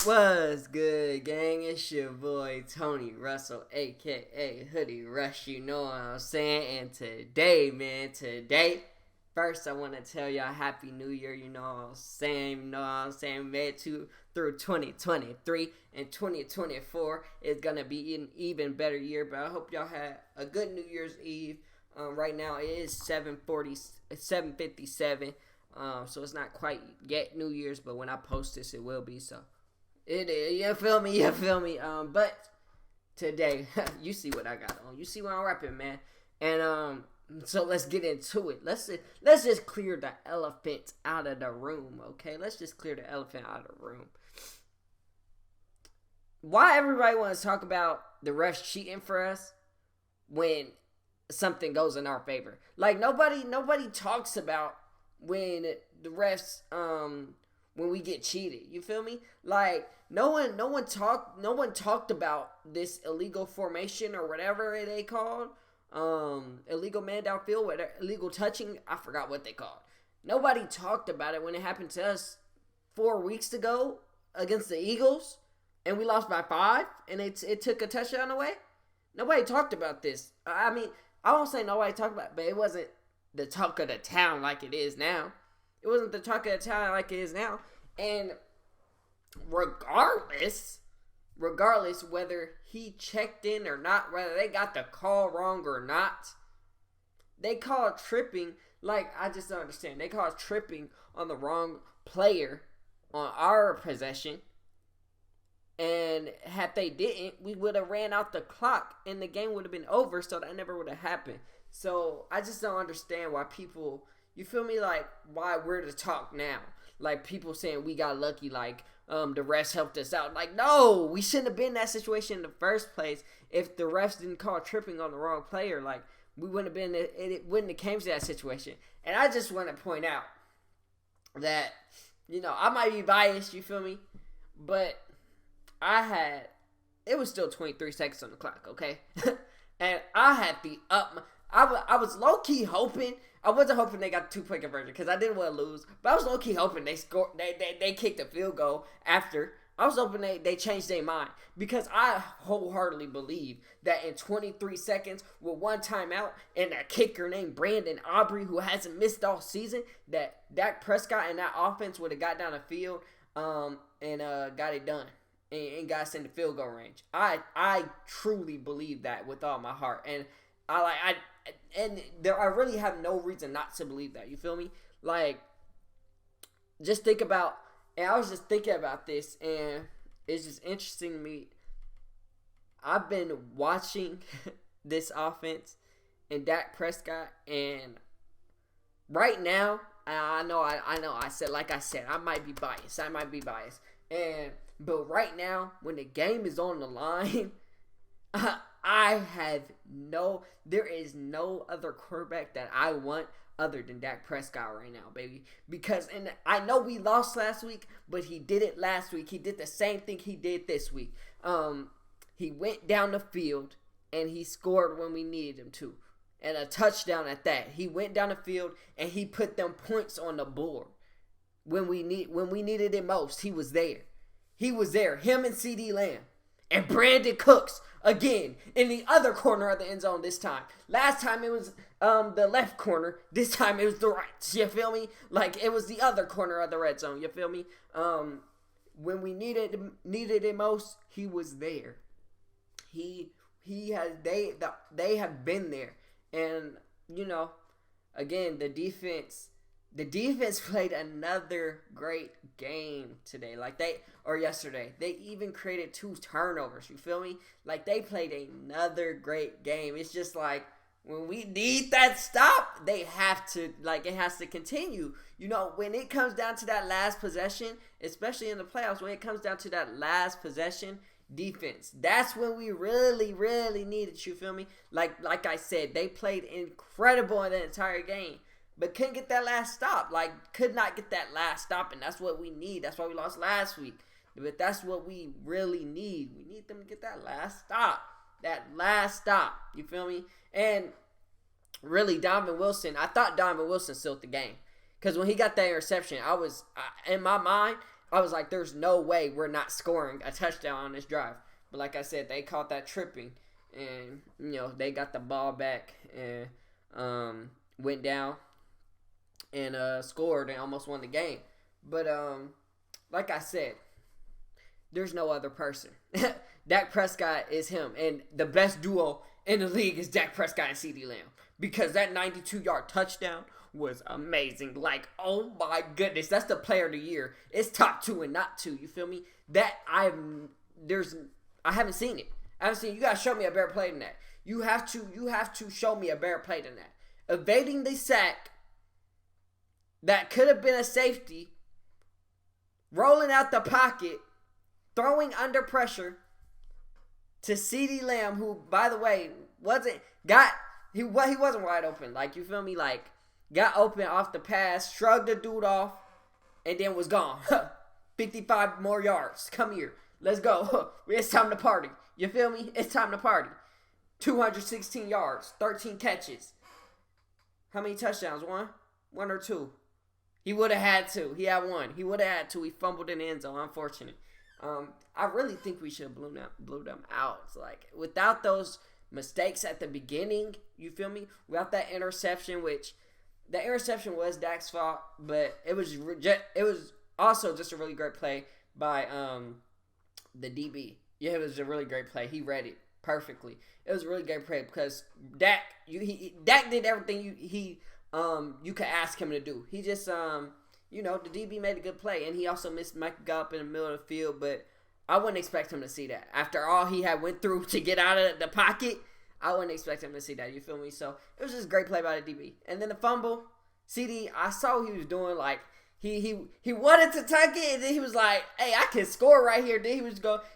What's good, gang? It's your boy Tony Russell, aka HoodieRuss. You know what I'm saying? And today, first I want to tell y'all Happy New Year. You know what I'm saying? Made to through 2023 and 2024 is gonna be an even better year. But I hope y'all had a good New Year's Eve. Right now it is 7:57. So it's not quite yet New Year's, but when I post this, it will be. So. It is, you feel me? But today, you see what I got on. You see what I'm rapping, man. And so let's get into it. Let's just clear the elephant out of the room, okay? Let's just clear the elephant out of the room. Why everybody wants to talk about the refs cheating for us when something goes in our favor? Like nobody talks about when the refs when we get cheated. You feel me? Like no one talked about this illegal formation or whatever they called. Illegal man downfield, whatever, illegal touching, I forgot what they called. Nobody talked about it when it happened to us 4 weeks ago against the Eagles and we lost by 5 and it took a touchdown away. Nobody talked about this. I mean, I won't say nobody talked about it, but it wasn't the talk of the town like it is now. It wasn't the talk of the town like it is now. And regardless whether he checked in or not, whether they got the call wrong or not, they called tripping. Like, I just don't understand. They called tripping on the wrong player on our possession. And had they didn't, we would have ran out the clock and the game would have been over, so that never would have happened. So I just don't understand why people... You feel me? Like, why we're to talk now? Like, people saying we got lucky, like, the refs helped us out. Like, no, we shouldn't have been in that situation in the first place if the refs didn't call tripping on the wrong player. Like, we wouldn't have been, it wouldn't have came to that situation. And I just want to point out that, you know, I might be biased, you feel me? But it was still 23 seconds on the clock, okay? And I had I was low-key hoping. I wasn't hoping they got the 2-point conversion because I didn't want to lose. But I was low-key hoping they scored. They kicked a field goal after. I was hoping they changed their mind because I wholeheartedly believe that in 23 seconds with one timeout and a kicker named Brandon Aubrey who hasn't missed all season, that Dak Prescott and that offense would have got down the field and got it done and got us in the field goal range. I truly believe that with all my heart, and I really have no reason not to believe that. You feel me? Like, just think about, and I was just thinking about this, and it's just interesting to me. I've been watching this offense and Dak Prescott, and right now, I know, I said, I might be biased. But right now, when the game is on the line, there is no other quarterback that I want other than Dak Prescott right now, baby. Because, and I know we lost last week, but he did it last week. He did the same thing he did this week. He went down the field and he scored when we needed him to. And a touchdown at that. He went down the field and he put them points on the board. When we needed it most, he was there. Him and Ceedee Lamb. And Brandon Cooks, again, in the other corner of the end zone this time. Last time it was the left corner. This time it was the right. You feel me? Like, it was the other corner of the red zone. You feel me? When we needed it most, he was there. They have been there. And, you know, again, the defense played another great game today. Yesterday. They even created 2 turnovers. You feel me? Like, they played another great game. It's just like, when we need that stop, they have to, like, it has to continue. You know, when it comes down to that last possession, especially in the playoffs, when it comes down to that last possession, defense, that's when we really, really need it. You feel me? Like I said, they played incredible in the entire game. But couldn't get that last stop. Like, could not get that last stop, and that's what we need. That's why we lost last week. But that's what we really need. We need them to get that last stop. You feel me? And really, Donovan Wilson, I thought Donovan Wilson sealed the game. Because when he got that interception, in my mind, I was like, there's no way we're not scoring a touchdown on this drive. But like I said, they caught that tripping. And, they got the ball back and went down and scored and almost won the game. But like I said, there's no other person. Dak Prescott is him. And the best duo in the league is Dak Prescott and Ceedee Lamb. Because that 92-yard touchdown was amazing. Like, oh my goodness. That's the player of the year. It's top 2 and not 2. You feel me? I haven't seen it. You gotta show me a better play than that. You have to show me a better play than that. Evading the sack that could have been a safety, rolling out the pocket, throwing under pressure to Ceedee Lamb, who, by the way, he wasn't wide open. Like, you feel me? Like, got open off the pass, shrugged the dude off, and then was gone. 55 more yards. Come here. Let's go. It's time to party. You feel me? It's time to party. 216 yards, 13 catches. How many touchdowns? One or two? He would have had two. He had one. He would have had two. He fumbled in the end zone. Unfortunate. I really think we should have blew them out. It's like, without those mistakes at the beginning, you feel me? Without that interception, which the interception was Dak's fault, but it was also just a really great play by the DB. Yeah, it was a really great play. He read it perfectly. It was a really great play because Dak did everything you could ask him to do. He just the DB made a good play, and he also missed Mike Gallup in the middle of the field, but I wouldn't expect him to see that. After all he had went through to get out of the pocket, I wouldn't expect him to see that. You feel me? So it was just a great play by the DB. And then the fumble, Ceedee, I saw what he was doing. Like, he wanted to tuck it, and then he was like, hey, I can score right here. Then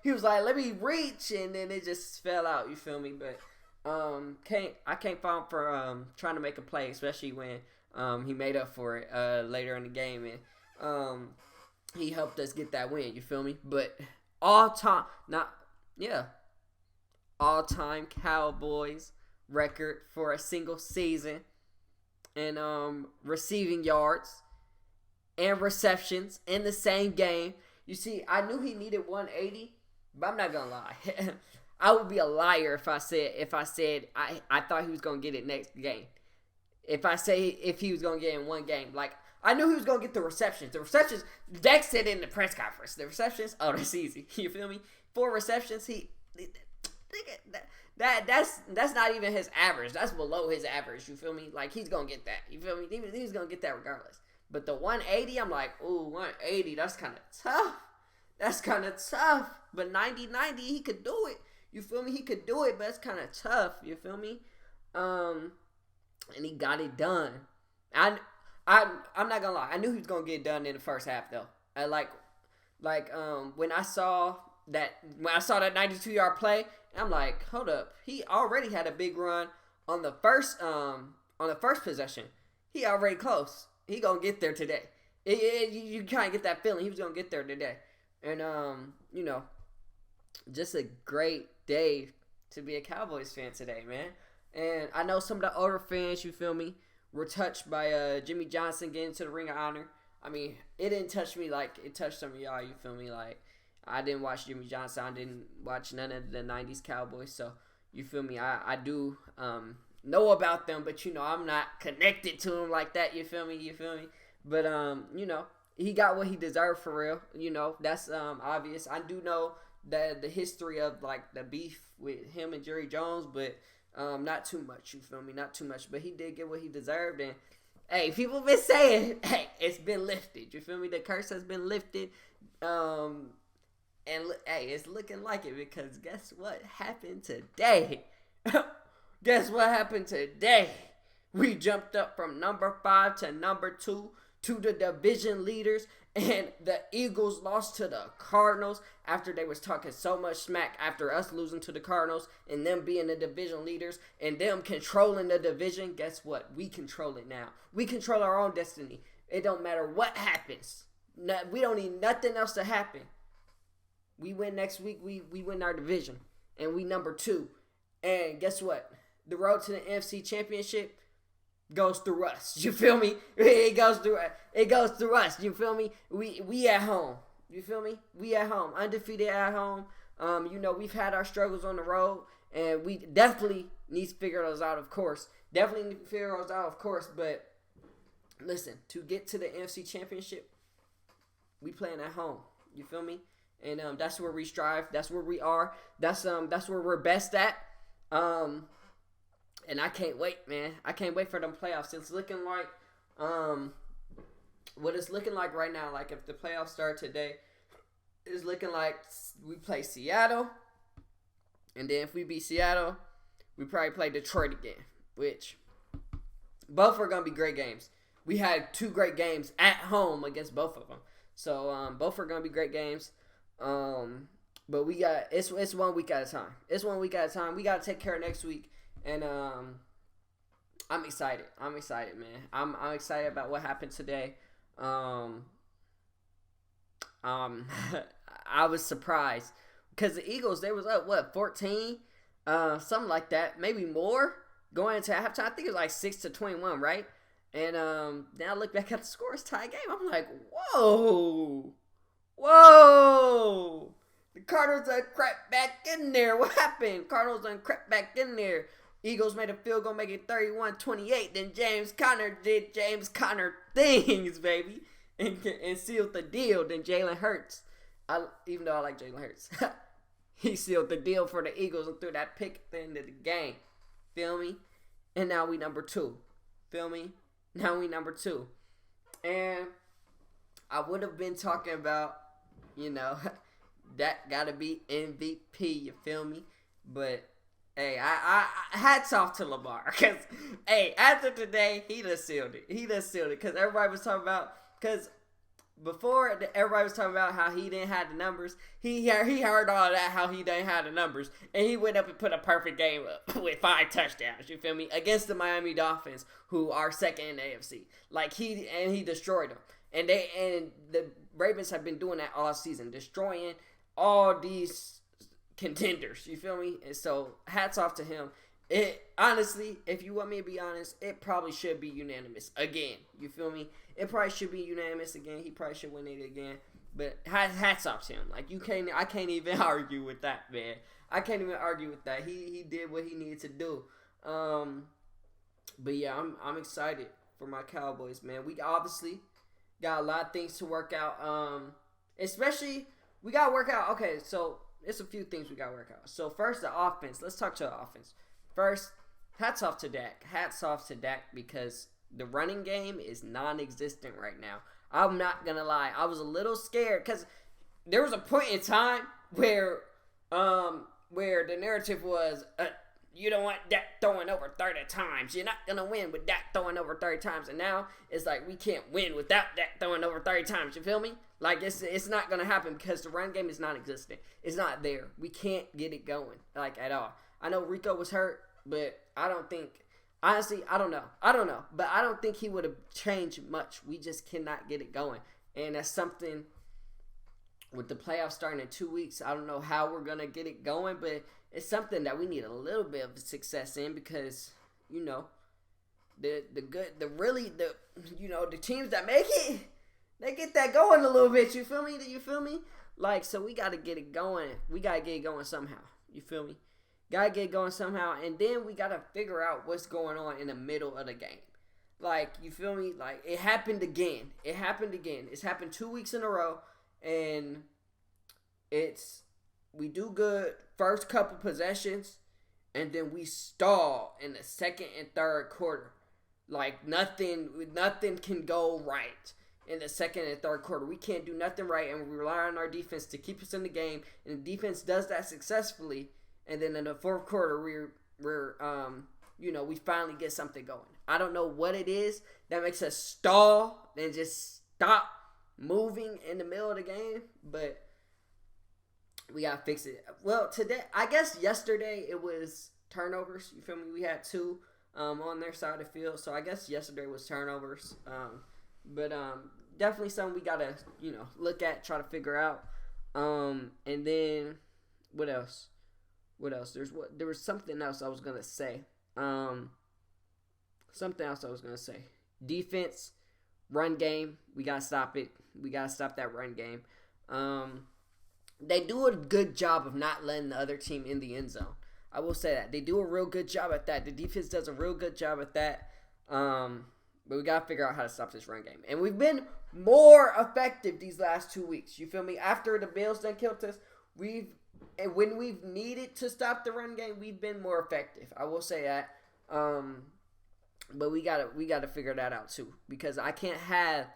he was like, let me reach, and then it just fell out. You feel me? But I can't fault him for trying to make a play, especially when he made up for it later in the game, and he helped us get that win. You feel me? But all-time Cowboys record for a single season and receiving yards and receptions in the same game. You see, I knew he needed 180, but I'm not gonna lie. I would be a liar if I said I thought he was gonna get it next game. If he was gonna get it in one game, like, I knew he was gonna get the receptions. The receptions, Dak said in the press conference. The receptions, that's easy. You feel me? 4 receptions, that's not even his average. That's below his average. You feel me? Like, he's gonna get that. You feel me? He's gonna get that regardless. But the 180, I'm like, ooh, 180, that's kind of tough. But 90, he could do it. You feel me? He could do it, but it's kind of tough. You feel me? And he got it done. I'm not gonna lie. I knew he was gonna get it done in the first half, though. When I saw that 92-yard play, I'm like, hold up. He already had a big run on the first possession. He already close. He gonna get there today. You kind of get that feeling he was gonna get there today, and just a great day to be a Cowboys fan today, man. And I know some of the older fans, you feel me, were touched by Jimmy Johnson getting to the Ring of Honor. I mean, it didn't touch me like it touched some of y'all. You feel me? Like, I didn't watch Jimmy Johnson. I didn't watch none of the '90s Cowboys. So you feel me? I do know about them, but I'm not connected to them like that. You feel me? But he got what he deserved for real. That's obvious. I do know the history of, like, the beef with him and Jerry Jones, but not too much. You feel me? Not too much. But he did get what he deserved, and hey, people been saying, hey, it's been lifted. You feel me? The curse has been lifted. And hey, it's looking like it, because guess what happened today? Guess what happened today? We jumped up from number 5 to number 2 to the division leaders, and the Eagles lost to the Cardinals after they was talking so much smack after us losing to the Cardinals and them being the division leaders and them controlling the division. Guess what? We control it now. We control our own destiny. It don't matter what happens. We don't need nothing else to happen. We win next week. We win our division, and we number 2. And guess what? The road to the NFC Championship goes through us. You feel me? It goes through us. You feel me? We at home. You feel me? We at home, undefeated at home. We've had our struggles on the road, and we definitely need to figure those out, of course. But listen, to get to the NFC Championship, we playing at home. You feel me? And that's where we strive. That's where we are. That's where we're best at. And I can't wait, man. I can't wait for them playoffs. It's looking like what it's looking like right now. Like if the playoffs start today, it's looking like we play Seattle, and then if we beat Seattle, we probably play Detroit again. Which both are gonna be great games. We had 2 great games at home against both of them. So both are gonna be great games. But we got it's 1 week at a time. It's 1 week at a time. We gotta take care of next week, and I'm excited. I'm excited, man. I'm excited about what happened today. I was surprised because the Eagles, they was up 14, something like that, maybe more going into halftime. I think it was like 6-21, right? And now I look back at the score, it's tie game. I'm like, whoa. The Cardinals done crept back in there. What happened? Cardinals done crept back in there. Eagles made a field goal, make it 31-28. Then James Conner did James Conner things, baby, and sealed the deal. Then Jalen Hurts, even though I like Jalen Hurts, he sealed the deal for the Eagles and threw that pick at the end of the game. Feel me? And now we number 2. Feel me? Now we number 2. And I would have been talking about, that gotta be MVP. You feel me? But hey, I hats off to Lamar, because hey, after today, he done sealed it. Because everybody was talking about, because before everybody was talking about how he didn't have the numbers. He heard all that, how he didn't have the numbers, and he went up and put a perfect game up with 5 touchdowns. You feel me? Against the Miami Dolphins, who are second in the AFC. Like he destroyed them, and the Ravens have been doing that all season, destroying all these contenders. You feel me? And so hats off to him. It honestly, if you want me to be honest, it probably should be unanimous again. You feel me? It probably should be unanimous again. He probably should win it again. But hats off to him. Like I can't even argue with that, man. I can't even argue with that. He did what he needed to do. But yeah, I'm excited for my Cowboys, man. We obviously got a lot of things to work out. Especially we gotta work out. Okay, so it's a few things we gotta work out. So first, the offense. Let's talk to the offense. First, hats off to Dak. Because the running game is non-existent right now. I'm not gonna lie. I was a little scared because there was a point in time where the narrative was you don't want Dak throwing over 30 times. You're not gonna win with Dak throwing over 30 times. And now it's like we can't win without Dak throwing over 30 times. You feel me? Like it's not gonna happen because the run game is non-existent. It's not there. We can't get it going like at all. I know Rico was hurt, but I don't think. Honestly, I don't know. But I don't think he would have changed much. We just cannot get it going. And that's something with the playoffs starting in 2 weeks. I don't know how we're going to get it going, but it's something that we need a little bit of success in because, the teams that make it, they get that going a little bit. You feel me? Like, so we got to get it going. We got to get it going somehow. You feel me? Gotta get going somehow, and then we gotta figure out what's going on in the middle of the game. Like, you feel me? Like, it happened again. It's happened 2 weeks in a row, and we do good first couple possessions, and then we stall in the second and third quarter. Like, nothing can go right in the second and third quarter. We can't do nothing right, and we rely on our defense to keep us in the game, and the defense does that successfully. And then in the fourth quarter, we finally get something going. I don't know what it is that makes us stall and just stop moving in the middle of the game, but we gotta fix it. Well, yesterday it was turnovers. You feel me? We had 2 on their side of the field, so I guess yesterday was turnovers. But definitely something we gotta look at, try to figure out. And then what else? There was something else I was gonna say. Defense, run game. We gotta stop it. We gotta stop that run game. They do a good job of not letting the other team in the end zone. I will say that. They do a real good job at that. The defense does a real good job at that. But we got to figure out how to stop this run game. And we've been more effective these last 2 weeks. You feel me? After the Bills done killed us, when we've needed to stop the run game, we've been more effective. I will say that. But we gotta figure that out too. Because I can't have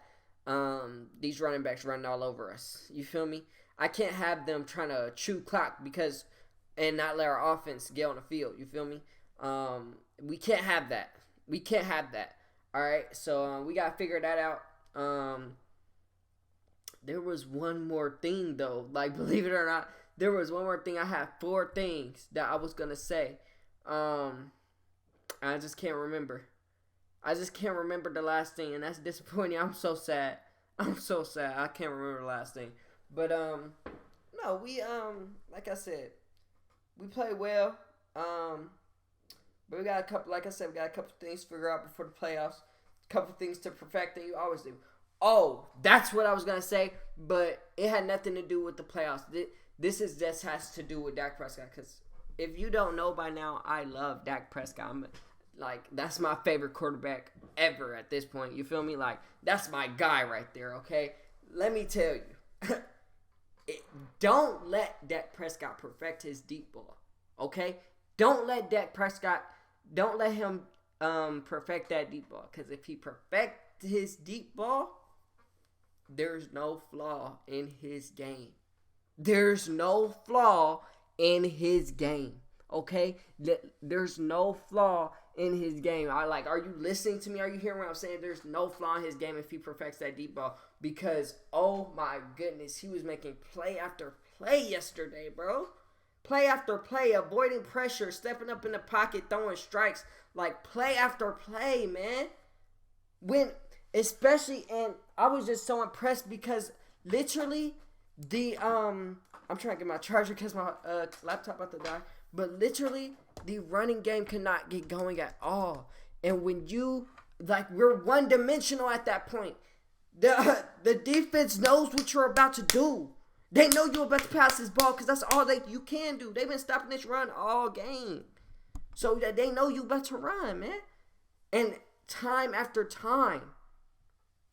these running backs running all over us. You feel me? I can't have them trying to chew clock and not let our offense get on the field. You feel me? We can't have that. We can't have that. All right, so we got to figure that out. There was one more thing, though. Like, believe it or not, there was one more thing. I had 4 things that I was going to say. I just can't remember. I just can't remember the last thing, and that's disappointing. I'm so sad. I can't remember the last thing. But, no, we, like I said, we played well. But we got a couple, like I said, we got a couple things to figure out before the playoffs. A couple things to perfect that you always do. Oh, that's what I was going to say, but it had nothing to do with the playoffs. This just has to do with Dak Prescott, because if you don't know by now, I love Dak Prescott. That's my favorite quarterback ever at this point. You feel me? Like, that's my guy right there, okay? Let me tell you. Don't let Dak Prescott perfect his deep ball, okay? Don't let him perfect that deep ball. Because if he perfects his deep ball, there's no flaw in his game. There's no flaw in his game. Okay? There's no flaw in his game. Are you listening to me? Are you hearing what I'm saying? There's no flaw in his game if he perfects that deep ball. Because, oh my goodness, he was making play after play yesterday, bro. Play after play, avoiding pressure, stepping up in the pocket, throwing strikes. Like, play after play, man. And I was just so impressed because literally I'm trying to get my charger because my laptop about to die. But literally, the running game cannot get going at all. And when we're one-dimensional at that point. The defense knows what you're about to do. They know you're about to pass this ball because that's all you can do. They've been stopping this run all game. So that they know you about to run, man. And time after time,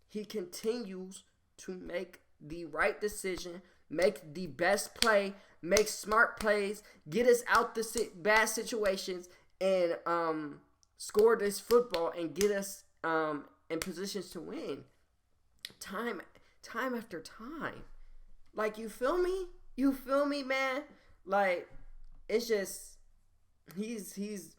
he continues to make the right decision, make the best play, make smart plays, get us out the bad situations, and score this football and get us in positions to win. Time after time. Like, you feel me? You feel me, man? Like, it's just, he's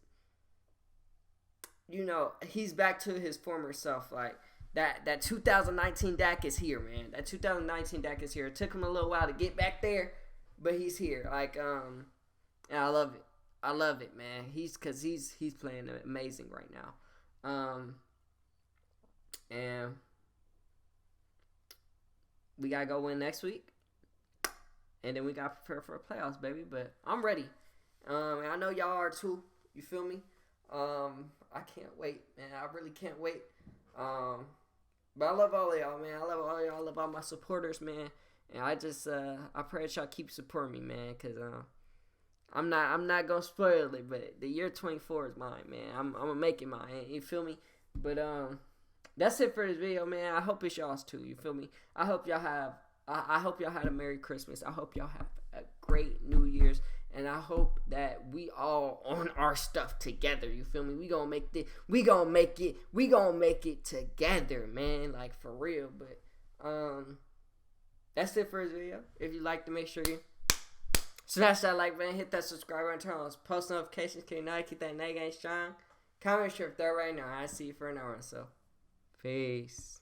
back to his former self. Like, that 2019 Dak is here, man. That 2019 Dak is here. It took him a little while to get back there, but he's here. Like, and I love it. I love it, man. He's playing amazing right now. And we gotta go win next week. And then we got to prepare for the playoffs, baby. But I'm ready. And I know y'all are too. You feel me? I can't wait, man. I really can't wait. But I love all of y'all, man. I love all y'all. I love all my supporters, man. And I just, I pray that y'all keep supporting me, man. Because I'm not going to spoil it. But the year 24 is mine, man. I'm going to make it mine. You feel me? But that's it for this video, man. I hope it's y'all's too. You feel me? I hope y'all had a Merry Christmas. I hope y'all have a great New Year's. And I hope that we all on our stuff together. You feel me? We gonna make it together, man. Like, for real. But that's it for this video. If you like to, make sure you smash that like button, hit that subscribe button, turn on those post notifications. Keep that night game strong. Comment your third right now. I see you for an hour. So, peace.